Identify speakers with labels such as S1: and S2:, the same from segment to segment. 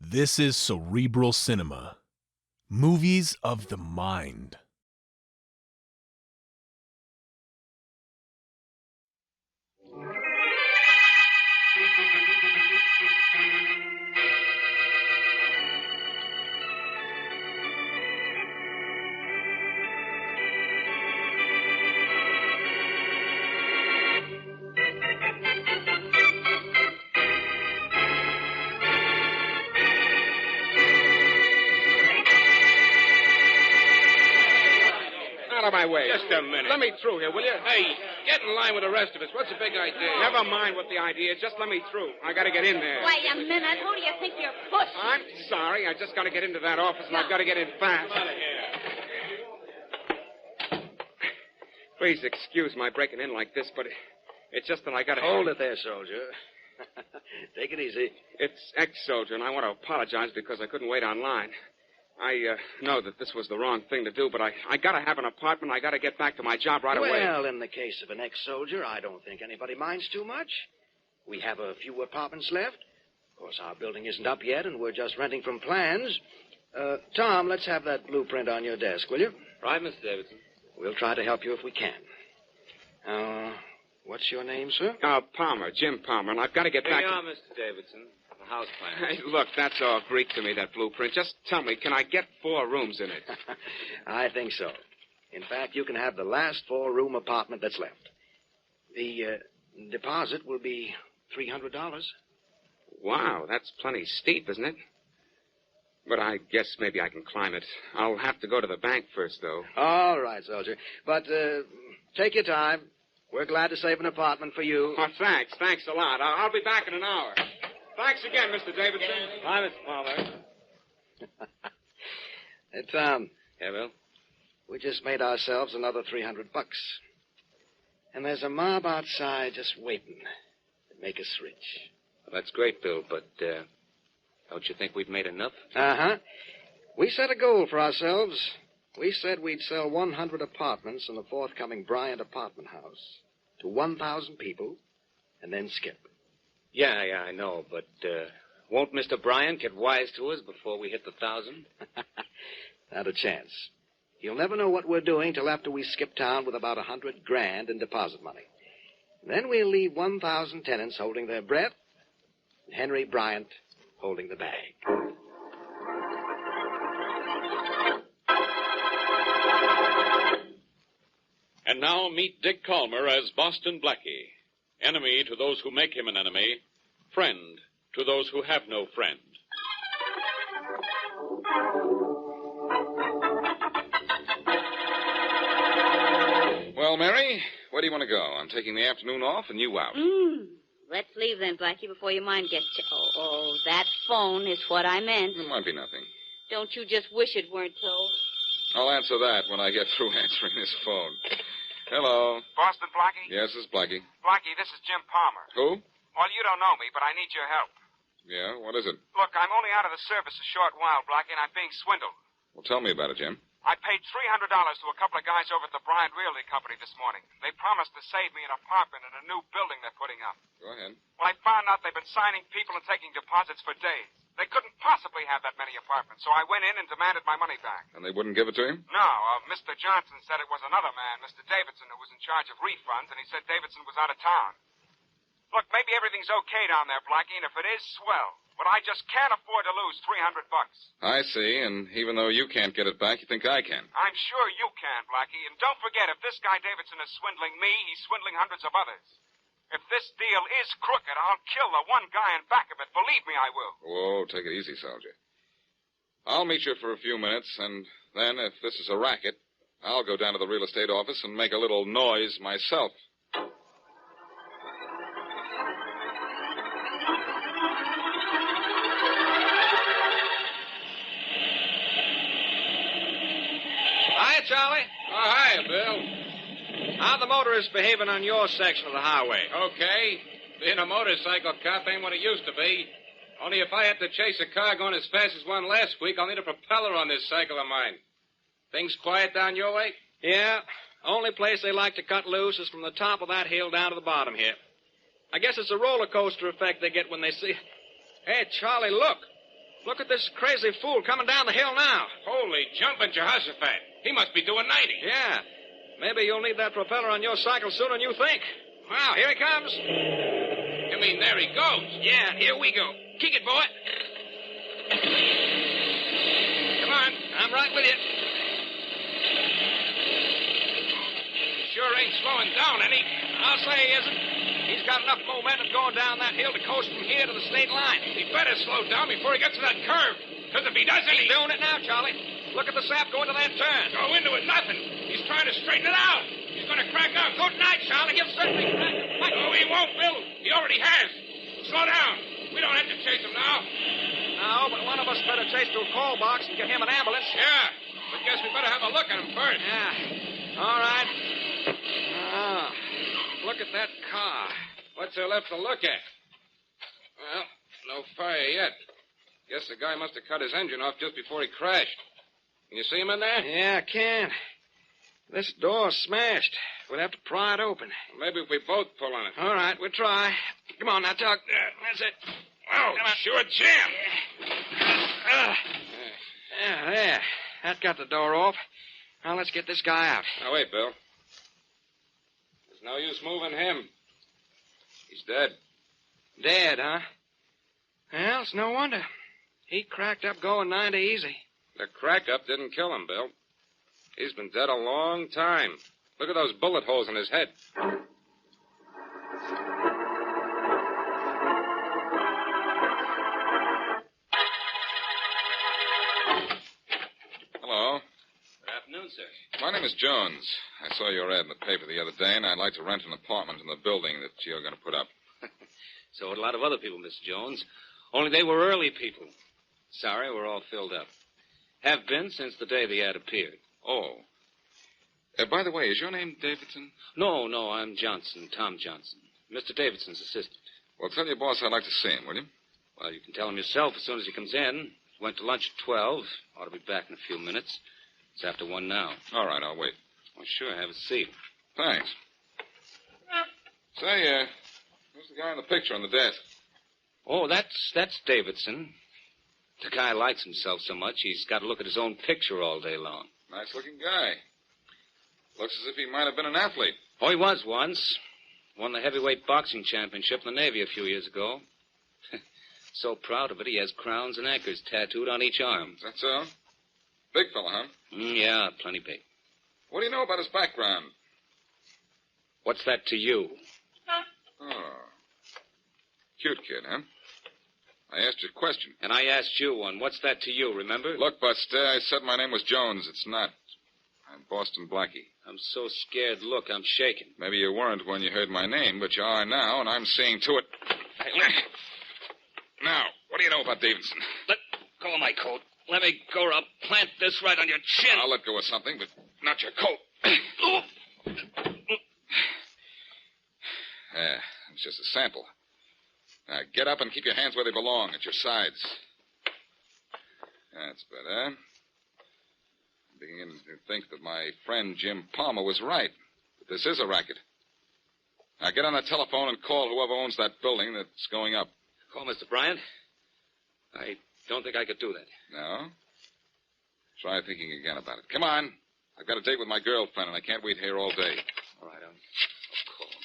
S1: This is Cerebral Cinema. Movies of the mind.
S2: Out of my way.
S3: Just a minute.
S2: Let me through here, will you?
S3: Hey, get in line with the rest of us. What's the big idea?
S2: Never mind what the idea is. Just let me through. I got to get in there.
S4: Wait a minute. Who do you think you're pushing?
S2: I'm sorry. I just got to get into that office, and I've got to get in fast.
S3: Out of here.
S2: Please excuse my breaking in like this, but it's just that I got to...
S5: Hold it there, soldier. Take it easy.
S2: It's ex-soldier, and I want to apologize because I couldn't wait online. I know that this was the wrong thing to do, but I got to have an apartment. I got to get back to my job right away.
S5: Well, in the case of an ex-soldier, I don't think anybody minds too much. We have a few apartments left. Of course, our building isn't up yet, and we're just renting from plans. Tom, let's have that blueprint on your desk, will you?
S3: Right, Mr. Davidson.
S5: We'll try to help you if we can. What's your name, sir?
S2: Palmer, Jim Palmer, and I've got to get back
S3: Here you
S2: to...
S3: are, Mr. Davidson. The house plan.
S2: Hey, look, that's all Greek to me, that blueprint. Just tell me, can I get 4 rooms in it?
S5: I think so. In fact, you can have the last 4-room apartment that's left. The deposit will be $300.
S2: Wow, that's plenty steep, isn't it? But I guess maybe I can climb it. I'll have to go to the bank first, though.
S5: All right, soldier. But take your time. We're glad to save an apartment for you.
S2: Oh, thanks. Thanks a lot. I'll be back in an hour. Thanks again, Mr. Davidson.
S3: Hi, Mr. Palmer.
S5: Hey, Tom,
S3: Yeah, Bill?
S5: we just made ourselves another $300. And there's a mob outside just waiting to make us rich.
S3: Well, that's great, Bill, but don't you think we've made enough?
S5: Uh-huh. We set a goal for ourselves. We said we'd sell 100 apartments in the forthcoming Bryant apartment house to 1,000 people and then skip.
S3: Yeah, I know, but won't Mr. Bryant get wise to us before we hit the 1,000?
S5: Not a chance. You'll never know what we're doing till after we skip town with about $100,000 in deposit money. Then we'll leave 1,000 tenants holding their breath and Henry Bryant holding the bag.
S6: And now meet Dick Calmer as Boston Blackie. Enemy to those who make him an enemy. Friend to those who have no friend.
S7: Well, Mary, where do you want to go? I'm taking the afternoon off and you out.
S4: Let's leave then, Blackie, before your mind gets... Oh, that phone is what I meant.
S7: It might be nothing.
S4: Don't you just wish it weren't so?
S7: I'll answer that when I get through answering this phone. Hello.
S2: Boston Blackie?
S7: Yes, this is Blackie.
S2: Blackie, this is Jim Palmer.
S7: Who?
S2: Well, you don't know me, but I need your help.
S7: Yeah, what is it?
S2: Look, I'm only out of the service a short while, Blackie, and I'm being swindled.
S7: Well, tell me about it, Jim.
S2: I paid $300 to a couple of guys over at the Bryant Realty Company this morning. They promised to save me an apartment in a new building they're putting up.
S7: Go ahead.
S2: Well, I found out they've been signing people and taking deposits for days. They couldn't possibly have that many apartments, so I went in and demanded my money back.
S7: And they wouldn't give it to him?
S2: No, Mr. Johnson said it was another man, Mr. Davidson, who was in charge of refunds, and he said Davidson was out of town. Look, maybe everything's okay down there, Blackie, and if it is, swell. But I just can't afford to lose $300.
S7: I see, and even though you can't get it back, you think I can.
S2: I'm sure you can, Blackie. And don't forget, if this guy Davidson is swindling me, he's swindling hundreds of others. If this deal is crooked, I'll kill the one guy in back of it. Believe me, I will.
S7: Whoa, take it easy, soldier. I'll meet you for a few minutes, and then, if this is a racket, I'll go down to the real estate office and make a little noise myself.
S5: Hi, Charlie.
S3: Oh, hiya, Bill.
S5: How the motorists behaving on your section of the highway?
S3: Okay. Being a motorcycle cop ain't what it used to be. Only if I had to chase a car going as fast as one last week, I'll need a propeller on this cycle of mine. Things quiet down your way?
S5: Yeah. Only place they like to cut loose is from the top of that hill down to the bottom here. I guess it's a roller coaster effect they get when they see... Hey, Charlie, look.
S3: Look at this crazy fool coming down the hill now.
S2: Holy jumping Jehoshaphat. He must be doing 90.
S3: Yeah. Maybe you'll need that propeller on your cycle sooner than you think. Well, here he comes.
S2: You mean there he goes?
S3: Yeah, here we go. Kick it, boy. Come on. I'm right with you.
S2: Sure ain't slowing down any.
S3: I'll say he isn't. He's got enough momentum going down that hill to coast from here to the state line.
S2: He better slow down before he gets to that curve. Because if he doesn't,
S3: He's doing it now, Charlie. Look at the sap go into that turn.
S2: go into it nothing. He's trying to straighten it out. He's going to crack out.
S3: Good night, Charlie. He'll certainly crack.
S2: No, he won't, Bill. He already has. Slow down. We don't have to chase him now.
S3: No, but one of us better chase to a call box and get him an ambulance.
S2: Yeah, but guess we better have a look at him first.
S3: Yeah. All right. Look at that car.
S2: What's there left to look at? Well, no fire yet. Guess the guy must have cut his engine off just before he crashed. Can you see him in there?
S3: Yeah, I can. This door's smashed. We'll have to pry it open.
S2: Maybe if we both pull on it.
S3: All right, we'll try. Come on now, Tuck. That's it.
S2: Oh,
S3: Come on.
S2: sure jammed.
S3: Yeah, there. That got the door off. Now let's get this guy out.
S2: Now, wait, Bill. There's no use moving him. He's dead.
S3: Dead, huh? Well, it's no wonder. He cracked up going 90 easy.
S2: The crack-up didn't kill him, Bill. He's been dead a long time. Look at those bullet holes in his head.
S7: Hello.
S3: Good afternoon, sir.
S7: My name is Jones. I saw your ad in the paper the other day, and I'd like to rent an apartment in the building that you're going to put up.
S8: So would a lot of other people, Mr. Jones. Only they were early people. Sorry, we're all filled up. Have been since the day the ad appeared.
S7: Oh. By the way, is your name Davidson?
S8: No, I'm Johnson, Tom Johnson. Mr. Davidson's assistant.
S7: Well, tell your boss I'd like to see him, will you?
S8: Well, you can tell him yourself as soon as he comes in. Went to lunch at 12. Ought to be back in a few minutes. It's after 1 now.
S7: All right, I'll wait.
S8: Well, sure, have a seat.
S7: Thanks. Say, who's the guy in the picture on the desk?
S8: Oh, that's Davidson. The guy likes himself so much, he's got to look at his own picture all day long.
S7: Nice-looking guy. Looks as if he might have been an athlete.
S8: Oh, he was once. Won the heavyweight boxing championship in the Navy a few years ago. So proud of it, he has crowns and anchors tattooed on each arm.
S7: Is that so? Big fella, huh?
S8: Yeah, plenty big.
S7: What do you know about his background?
S8: What's that to you?
S7: Oh. Cute kid, huh? I asked you a question.
S8: And I asked you one. What's that to you, remember?
S7: Look, Buster, I said my name was Jones. It's not. I'm Boston Blackie.
S8: I'm so scared. Look, I'm shaking.
S7: Maybe you weren't when you heard my name, but you are now, and I'm seeing to it. Now, what do you know about Davidson?
S8: Let go of my coat. Let me go or I'll plant this right on your chin.
S7: I'll let go of something, but not your coat. It's just a sample. Now, get up and keep your hands where they belong, at your sides. That's better. I'm beginning to think that my friend Jim Palmer was right. That this is a racket. Now, get on the telephone and call whoever owns that building that's going up.
S8: Call Mr. Bryant? I don't think I could do that.
S7: No? Try thinking again about it. Come on. I've got a date with my girlfriend, and I can't wait here all day.
S8: All right, I'll call him.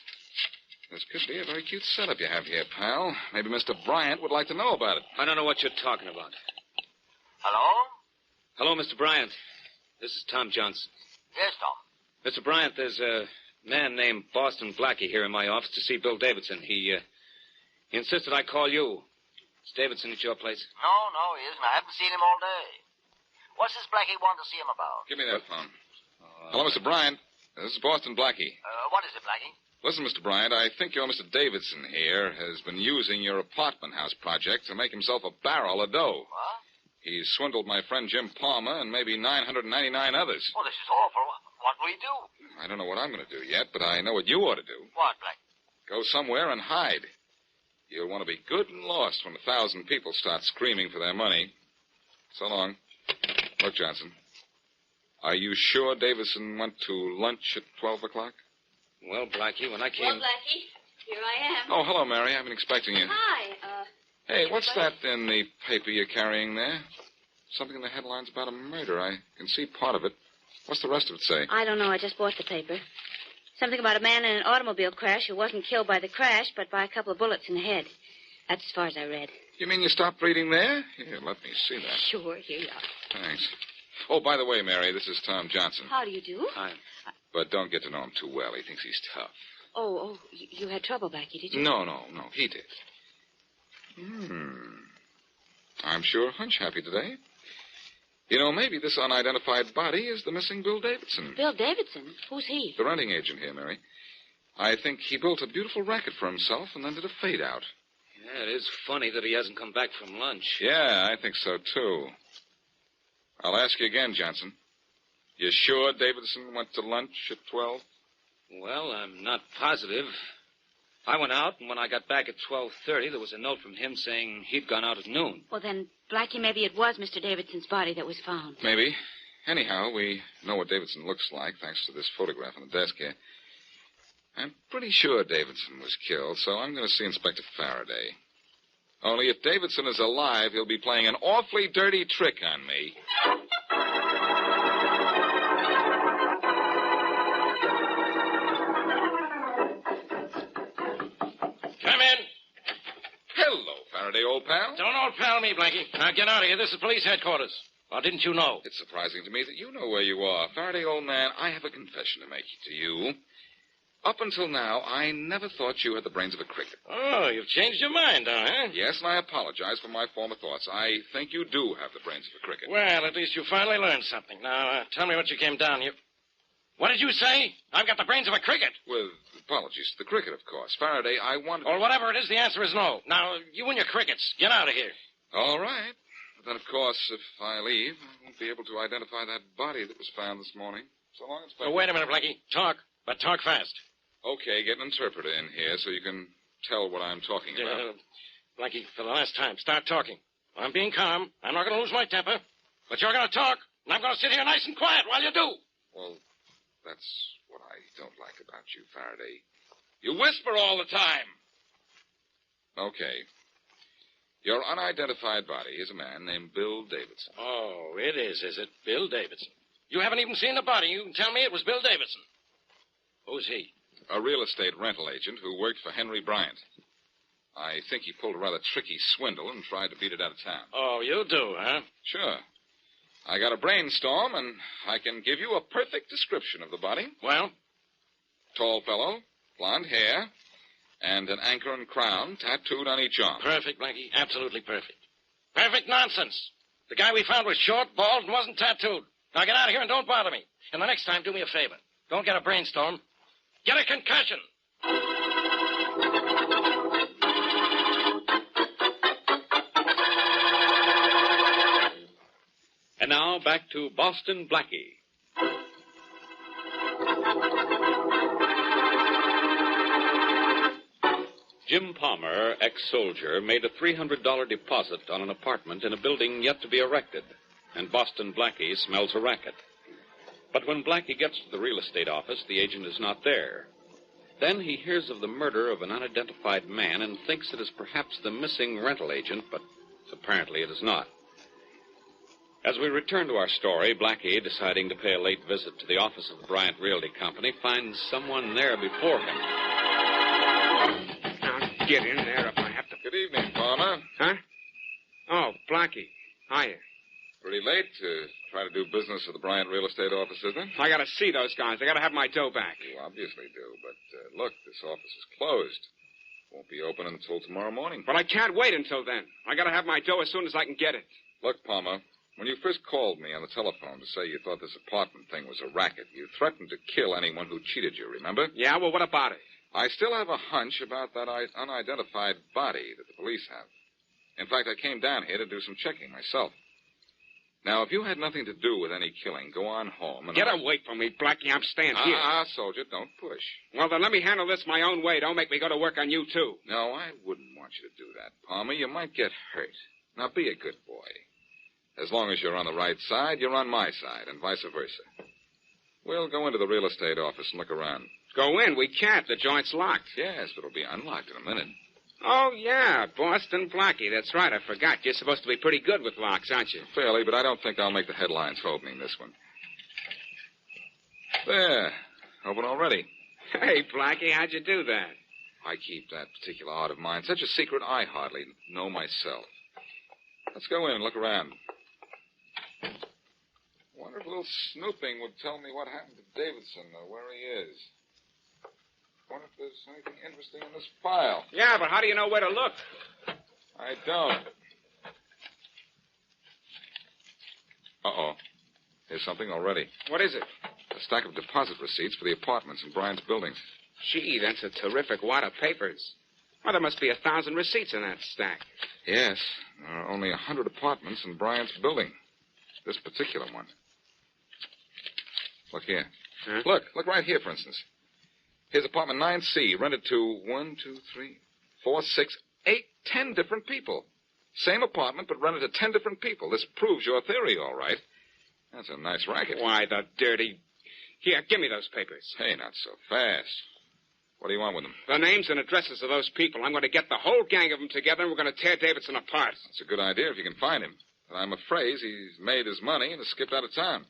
S7: This could be a very cute setup you have here, pal. Maybe Mr. Bryant would like to know about it.
S8: I don't know what you're talking about.
S9: Hello?
S8: Hello, Mr. Bryant. This is Tom Johnson.
S9: Yes, Tom.
S8: Mr. Bryant, there's a man named Boston Blackie here in my office to see Bill Davidson. He insisted I call you. Is Davidson at your place?
S9: No, he isn't. I haven't seen him all day. What's this Blackie want to see him about?
S7: Give me that phone. Hello, Mr. Bryant. This is Boston Blackie.
S9: What is it, Blackie?
S7: Listen, Mr. Bryant, I think your Mr. Davidson here has been using your apartment house project to make himself a barrel of dough.
S9: What?
S7: He's swindled my friend Jim Palmer and maybe 999 others.
S9: Oh, this is awful. What will he do?
S7: I don't know what I'm going to do yet, but I know what you ought to do.
S9: What, Blackie?
S7: Go somewhere and hide. You'll want to be good and lost when 1,000 people start screaming for their money. So long. Look, Johnson, are you sure Davidson went to lunch at 12 o'clock?
S8: Well, Blackie, when I came...
S4: Well, Blackie, here I am.
S7: Oh, hello, Mary. I've been expecting you.
S4: Hi.
S7: Hey, what's that in the paper you're carrying there? Something in the headlines about a murder. I can see part of it. What's the rest of it say?
S4: I don't know. I just bought the paper. Something about a man in an automobile crash who wasn't killed by the crash, but by a couple of bullets in the head. That's as far as I read.
S7: You mean you stopped reading there? Here, let me see that.
S4: Sure, here you are.
S7: Thanks. Oh, by the way, Mary, this is Tom Johnson.
S4: How do you do?
S8: Hi.
S7: But don't get to know him too well. He thinks he's tough.
S4: Oh, you had trouble, Blackie, did you?
S7: No, he did. I'm sure hunch happy today. You know, maybe this unidentified body is the missing Bill Davidson.
S4: Bill Davidson? Who's he?
S7: The renting agent here, Mary. I think he built a beautiful racket for himself and then did a fade-out.
S8: Yeah, it is funny that he hasn't come back from lunch.
S7: Yeah, I think so, too. I'll ask you again, Johnson. You sure Davidson went to lunch at 12?
S8: Well, I'm not positive. I went out, and when I got back at 12:30, there was a note from him saying he'd gone out at noon.
S4: Well, then, Blackie, maybe it was Mr. Davidson's body that was found.
S7: Maybe. Anyhow, we know what Davidson looks like, thanks to this photograph on the desk here. I'm pretty sure Davidson was killed, so I'm going to see Inspector Faraday. Only if Davidson is alive, he'll be playing an awfully dirty trick on me.
S3: Come in.
S7: Hello, Faraday, old pal.
S3: Don't old pal me, Blackie. Now get out of here. This is police headquarters. Or didn't you know?
S7: It's surprising to me that you know where you are. Faraday, old man, I have a confession to make to you. Up until now, I never thought you had the brains of a cricket.
S3: Oh, you've changed your mind, huh?
S7: Yes, and I apologize for my former thoughts. I think you do have the brains of a cricket.
S3: Well, at least you finally learned something. Now, tell me what you came down here. What did you say? I've got the brains of a cricket.
S7: With apologies to the cricket, of course. Faraday, I wanted...
S3: Or whatever it is, the answer is no. Now, you and your crickets, get out of here.
S7: All right. But then, of course, if I leave, I won't be able to identify that body that was found this morning. So long, Inspector.
S3: Oh, wait a minute, Blackie. Talk, but talk fast.
S7: Okay, get an interpreter in here so you can tell what I'm talking about.
S3: Blackie, for the last time, start talking. I'm being calm. I'm not going to lose my temper. But you're going to talk, and I'm going to sit here nice and quiet while you do.
S7: Well, that's what I don't like about you, Faraday. You whisper all the time. Okay. Your unidentified body is a man named Bill Davidson.
S3: Oh, it is it? Bill Davidson. You haven't even seen the body. You can tell me it was Bill Davidson. Who's he?
S7: A real estate rental agent who worked for Henry Bryant. I think he pulled a rather tricky swindle and tried to beat it out of town.
S3: Oh, you do, huh?
S7: Sure. I got a brainstorm, and I can give you a perfect description of the body.
S3: Well?
S7: Tall fellow, blonde hair, and an anchor and crown tattooed on each arm.
S3: Perfect, Blackie. Absolutely perfect. Perfect nonsense. The guy we found was short, bald, and wasn't tattooed. Now get out of here and don't bother me. And the next time, do me a favor. Don't get a brainstorm. Get a concussion.
S6: And now back to Boston Blackie. Jim Palmer, ex-soldier, made a $300 deposit on an apartment in a building yet to be erected, and Boston Blackie smells a racket. But when Blackie gets to the real estate office, the agent is not there. Then he hears of the murder of an unidentified man and thinks it is perhaps the missing rental agent, but apparently it is not. As we return to our story, Blackie, deciding to pay a late visit to the office of the Bryant Realty Company, finds someone there before him.
S10: I'll get in there if I have to.
S7: Good evening, Palmer.
S10: Huh? Oh, Blackie. Hiya.
S7: Pretty late to try to do business with the Bryant Real Estate office, isn't it?
S10: I gotta see those guys. I gotta have my dough back.
S7: You obviously do, but look, this office is closed. Won't be open until tomorrow morning.
S10: But I can't wait until then. I gotta have my dough as soon as I can get it.
S7: Look, Palmer, when you first called me on the telephone to say you thought this apartment thing was a racket, you threatened to kill anyone who cheated you, remember?
S10: Yeah, well, what about it?
S7: I still have a hunch about that unidentified body that the police have. In fact, I came down here to do some checking myself. Now, if you had nothing to do with any killing, go on home and...
S10: Get away from me, Blackie. I'm staying here.
S7: Soldier, don't push.
S10: Well, then let me handle this my own way. Don't make me go to work on you, too.
S7: No, I wouldn't want you to do that, Palmer. You might get hurt. Now, be a good boy. As long as you're on the right side, you're on my side, and vice versa. We'll go into the real estate office and look around.
S10: Go in. We can't. The joint's locked.
S7: Yes, but it'll be unlocked in a minute.
S10: Oh, yeah, Boston Blackie. That's right. I forgot. You're supposed to be pretty good with locks, aren't you?
S7: Fairly, but I don't think I'll make the headlines for opening this one. There. Open already.
S10: Hey, Blackie, how'd you do that?
S7: I keep that particular art of mine such a secret I hardly know myself. Let's go in and look around. Wonder if a little snooping would tell me what happened to Davidson or where he is. Wonder if there's anything interesting in this file.
S10: Yeah, but how do you know where to look?
S7: I don't. Uh-oh. Here's something already.
S10: What is it?
S7: A stack of deposit receipts for the apartments in Bryant's building.
S10: Gee, that's a terrific wad of papers. Well, there must be 1,000 receipts in that stack.
S7: Yes. There are only 100 apartments in Bryant's building. This particular one. Look here.
S10: Huh?
S7: Look right here, for instance. Here's apartment 9C, rented to 1, 2, 3, 4, 6, 8, 10 different people. Same apartment, but rented to 10 different people. This proves your theory, all right. That's a nice racket.
S10: Why, the dirty... Here, give me those papers.
S7: Hey, not so fast. What do you want with them?
S10: The names and addresses of those people. I'm going to get the whole gang of them together, and we're going to tear Davidson apart.
S7: It's a good idea if you can find him. But I'm afraid he's made his money and has skipped out of town.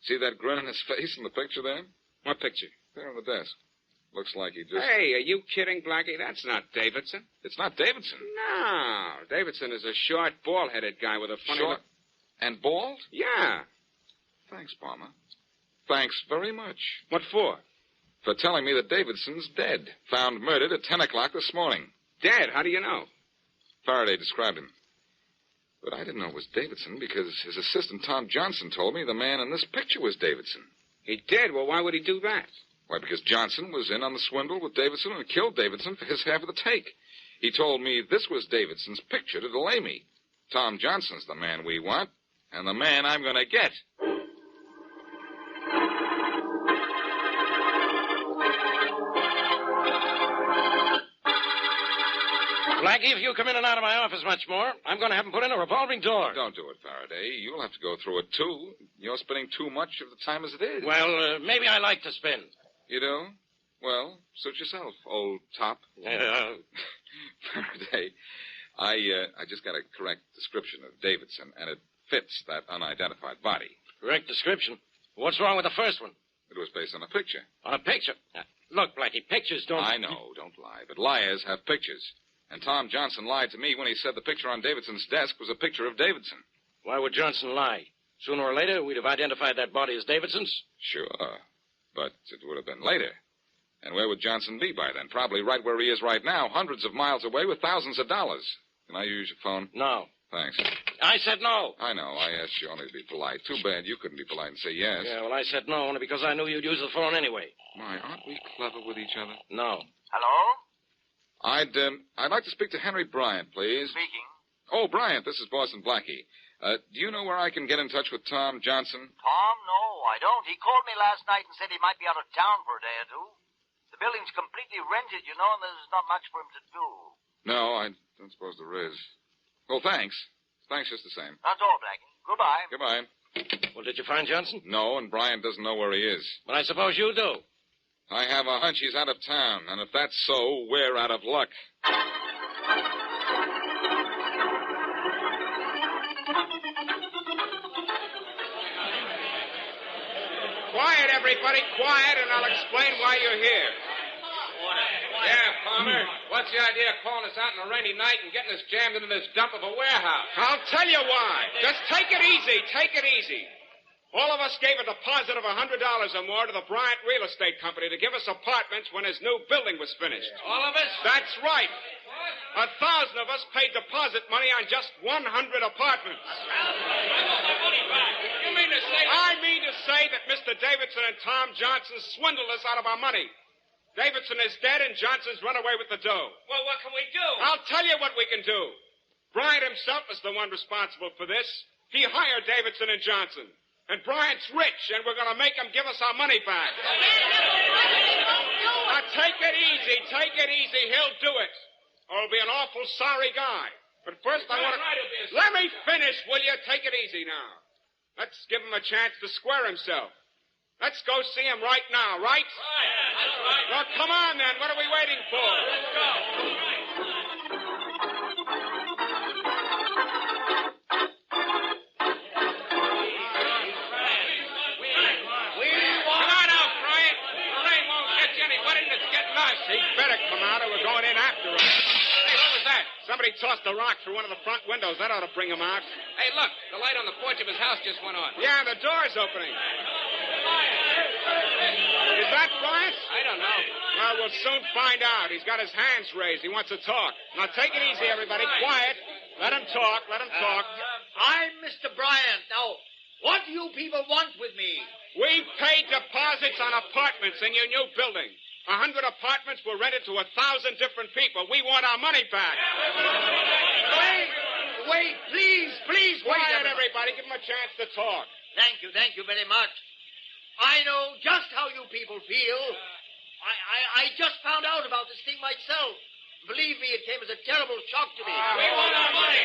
S7: See that grin on his face in the picture there?
S10: What picture?
S7: There on the desk. Looks like he just...
S10: Hey, are you kidding, Blackie? That's not Davidson.
S7: It's not Davidson.
S10: No. Davidson is a short, bald-headed guy with a funny...
S7: Short and bald?
S10: Yeah.
S7: Thanks, Palmer. Thanks very much.
S10: What for?
S7: For telling me that Davidson's dead. Found murdered at 10 o'clock this morning.
S10: Dead? How do you know?
S7: Faraday described him. But I didn't know it was Davidson because his assistant, Tom Johnson, told me the man in this picture was Davidson.
S10: He did? Well, why would he do that?
S7: Why, because Johnson was in on the swindle with Davidson and killed Davidson for his half of the take. He told me this was Davidson's picture to delay me. Tom Johnson's the man we want, and the man I'm going to get.
S11: Blackie, if you come in and out of my office much more, I'm going to have him put in a revolving door.
S7: Don't do it, Faraday. You'll have to go through it, too. You're spending too much of the time as it is.
S11: Well, maybe I like to spin.
S7: You do? Well, suit yourself, old top. Faraday, I just got a correct description of Davidson, and it fits that unidentified body.
S11: Correct description? What's wrong with the first one?
S7: It was based on a picture.
S11: On a picture? Look, Blackie, pictures don't...
S7: I know, don't lie, but liars have pictures. And Tom Johnson lied to me when he said the picture on Davidson's desk was a picture of Davidson.
S11: Why would Johnson lie? Sooner or later, we'd have identified that body as Davidson's.
S7: Sure, but it would have been later. And where would Johnson be by then? Probably right where he is right now, hundreds of miles away with thousands of dollars. Can I use your phone?
S11: No.
S7: Thanks.
S11: I said no.
S7: I know. I asked you only to be polite. Too bad you couldn't be polite and say yes.
S11: Yeah, well, I said no only because I knew you'd use the phone anyway.
S7: My, aren't we clever with each other?
S11: No.
S9: Hello?
S7: I'd like to speak to Henry Bryant, please.
S9: Speaking.
S7: Oh, Bryant, this is Boston Blackie. Do you know where I can get in touch with Tom Johnson?
S9: Tom? No, I don't. He called me last night and said he might be out of town for a day or two. The building's completely rented, you know, and there's not much for him to do.
S7: No, I don't suppose there is. Well, thanks. Thanks just the same.
S9: That's all, Blackie. Goodbye.
S7: Goodbye.
S11: Well, did you find Johnson?
S7: No, and Bryant doesn't know where he is.
S11: But I suppose you do.
S7: I have a hunch he's out of town, and if that's so, we're out of luck.
S10: Quiet, everybody, quiet, and I'll explain why you're here. Yeah, Palmer, what's the idea of calling us out on a rainy night and getting us jammed into this dump of a warehouse? I'll tell you why. Just take it easy, take it easy. All of us gave a deposit of $100 or more to the Bryant Real Estate Company to give us apartments when his new building was finished.
S11: All of us?
S10: That's right. 1,000 of us paid deposit money on just 100 apartments.
S11: You mean to say...
S10: I mean to say that Mr. Davidson and Tom Johnson swindled us out of our money. Davidson is dead and Johnson's run away with the dough.
S11: Well, what can we do?
S10: I'll tell you what we can do. Bryant himself is the one responsible for this. He hired Davidson and Johnson. And Bryant's rich, and we're going to make him give us our money back. Now, take it easy. Take it easy. He'll do it. Or he'll be an awful sorry guy. But first, I want to... Let me finish, will you? Take it easy now. Let's give him a chance to square himself. Let's go see him right now, right?
S11: Right.
S10: Well, come on, then. What are we waiting for?
S11: Let's go.
S10: Come on out, Bryant. The rain won't catch anybody, and it's getting us. He better come out, or we're going in after him. Hey, what was that? Somebody tossed a rock through one of the front windows. That ought to bring him out.
S3: Hey, look, the light on the porch of his house just went on.
S10: Yeah, the door's opening. Is that Bryant?
S3: I don't know.
S10: Well, we'll soon find out. He's got his hands raised. He wants to talk. Now, take it easy, everybody. Quiet. Let him talk. Let him talk.
S9: I'm Mr. Bryant. Now, what do you people want with me?
S10: We paid deposits on apartments in your new building. 100 apartments were rented to 1,000 different people. We want our money back.
S9: Wait, please, wait.
S10: Quiet, everybody. Give him a chance to talk.
S9: Thank you very much. I know just how you people feel. I just found out about this thing myself. Believe me, it came as a terrible shock to me.
S10: We want our money.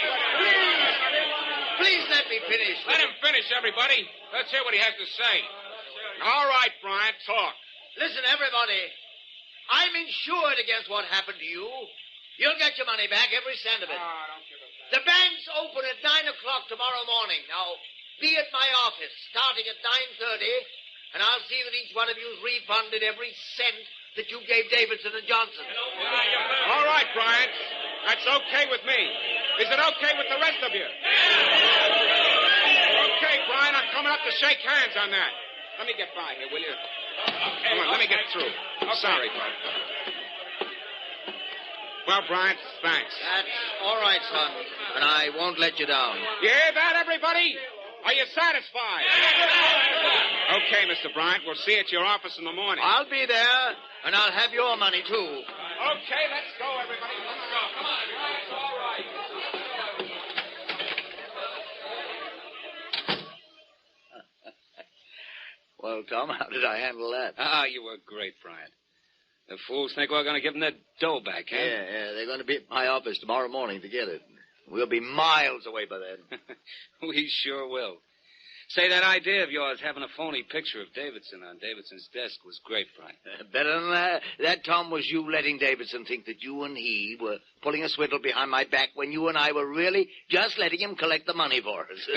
S9: Please let me finish.
S10: Let him finish, everybody. Let's hear what he has to say. All right, Bryant, talk.
S9: Listen, everybody. I'm insured against what happened to you. You'll get your money back, every cent of it. The bank's open at 9 o'clock tomorrow morning. Now, be at my office, starting at 9:30, and I'll see that each one of you's refunded every cent that you gave Davidson and Johnson.
S10: All right, Bryant. That's okay with me. Is it okay with the rest of you? Okay, Bryant, I'm coming up to shake hands on that. Let me get by here, will you? Come on, let me get through. Sorry, Bud. Well, Bryant, thanks.
S9: That's all right, son, and I won't let you down.
S10: You hear that, everybody? Are you satisfied? Okay, Mr. Bryant, we'll see you at your office in the morning.
S9: I'll be there, and I'll have your money, too.
S10: Okay, let's go, everybody. Let's go. Come on. It's all right.
S5: Well, Tom, how did I handle that?
S8: Ah, you were great, Bryant. The fools think we're going to give them their dough back, huh?
S5: Yeah, they're going to be at my office tomorrow morning to get it. We'll be miles away by then.
S8: We sure will. Say, that idea of yours, having a phony picture of Davidson on Davidson's desk, was great, Bryant.
S5: Better than that. That, Tom, was you letting Davidson think that you and he were pulling a swindle behind my back when you and I were really just letting him collect the money for us.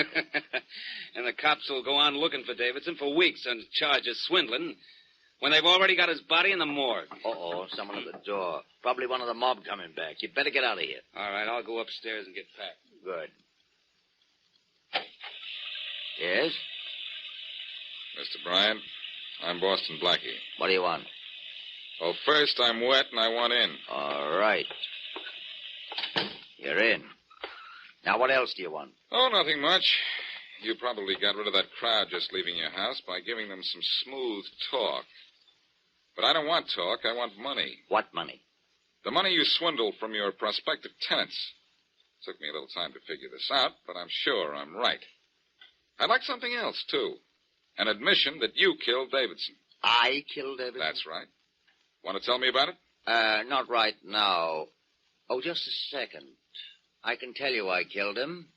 S8: And the cops will go on looking for Davidson for weeks on charge of swindling when they've already got his body in the morgue.
S5: Uh-oh, someone at the door. Probably one of the mob coming back. You'd better get out of here.
S8: All right, I'll go upstairs and get packed.
S5: Good. Yes?
S7: Mr. Bryant, I'm Boston Blackie.
S5: What do you want?
S7: Well, first, I'm wet and I want in.
S5: All right. You're in. Now, what else do you want?
S7: Oh, nothing much. You probably got rid of that crowd just leaving your house by giving them some smooth talk. But I don't want talk. I want money.
S5: What money?
S7: The money you swindled from your prospective tenants. Took me a little time to figure this out, but I'm sure I'm right. I'd like something else, too. An admission that you killed Davidson.
S5: I killed Davidson?
S7: That's right. Want to tell me about it?
S5: Not right now. Oh, just a second. I can tell you I killed him.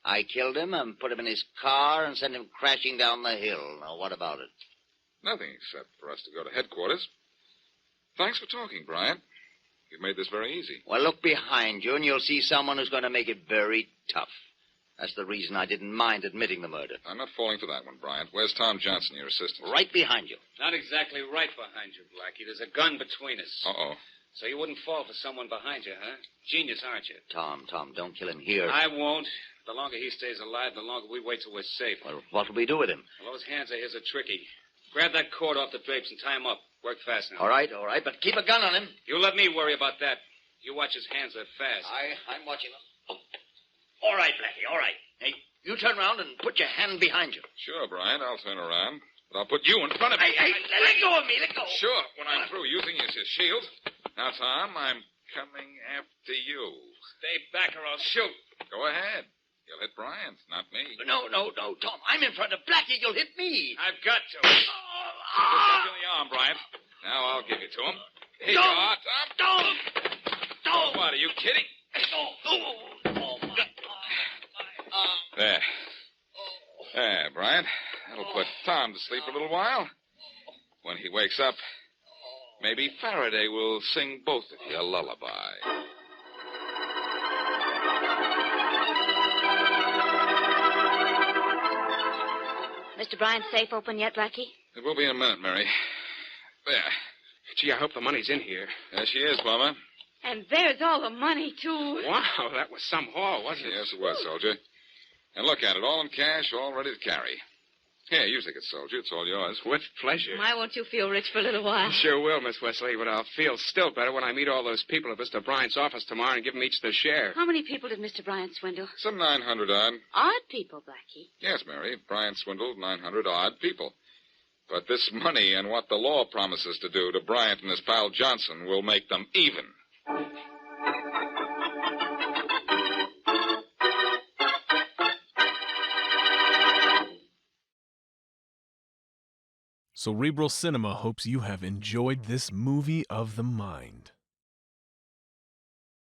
S5: I killed him and put him in his car and sent him crashing down the hill. Now, what about it?
S7: Nothing except for us to go to headquarters. Thanks for talking, Bryant. You've made this very easy.
S5: Well, look behind you, and you'll see someone who's going to make it very tough. That's the reason I didn't mind admitting the murder.
S7: I'm not falling for that one, Bryant. Where's Tom Johnson, your assistant?
S5: Right behind you.
S8: Not exactly right behind you, Blackie. There's a gun between us.
S7: Uh-oh.
S8: So you wouldn't fall for someone behind you, huh? Genius, aren't you?
S5: Tom, don't kill him here.
S8: I won't. The longer he stays alive, the longer we wait till we're safe.
S5: Well, what'll we do with him?
S8: Well, those hands of his are tricky. Grab that cord off the drapes and tie him up. Work fast now.
S5: All right, but keep a gun on him.
S8: You let me worry about that. You watch his hands, they're fast.
S5: I'm watching them. All right, Blackie, all right. Hey, you turn around and put your hand behind you.
S7: Sure, Bryant, I'll turn around. But I'll put you in front of me.
S5: Hey, let go of me, let go.
S7: Sure, when I'm through using you as a shield. Now, Tom, I'm coming after you.
S8: Stay back or I'll shoot.
S7: Go ahead. You'll hit Bryant, not me.
S5: No, Tom. I'm in front of Blackie. You'll hit me.
S8: I've got to.
S7: Just touch you in the arm, Bryant. Now I'll give you to him. Here you are, Tom.
S5: Don't.
S7: What, are you kidding? There. There, Bryant. That'll put Tom to sleep a little while. When he wakes up, maybe Faraday will sing both of you a lullaby.
S4: Mr. Bryant's safe open yet, Blackie?
S7: It will be in a minute, Mary. There.
S10: Gee, I hope the money's in here.
S7: There she is, Palmer.
S4: And there's all the money, too.
S10: Wow, that was some haul, wasn't it?
S7: Yes, it was, soldier. And look at it, all in cash, all ready to carry. Here, you take it, soldier. It's all yours.
S10: With pleasure.
S4: Why won't you feel rich for a little while?
S10: Sure will, Miss Wesley, but I'll feel still better when I meet all those people at Mr. Bryant's office tomorrow and give them each their share.
S4: How many people did Mr. Bryant swindle?
S7: Some 900 odd.
S4: Odd people, Blackie.
S7: Yes, Mary. Bryant swindled 900 odd people. But this money and what the law promises to do to Bryant and his pal Johnson will make them even.
S1: Cerebral Cinema hopes you have enjoyed this movie of the mind.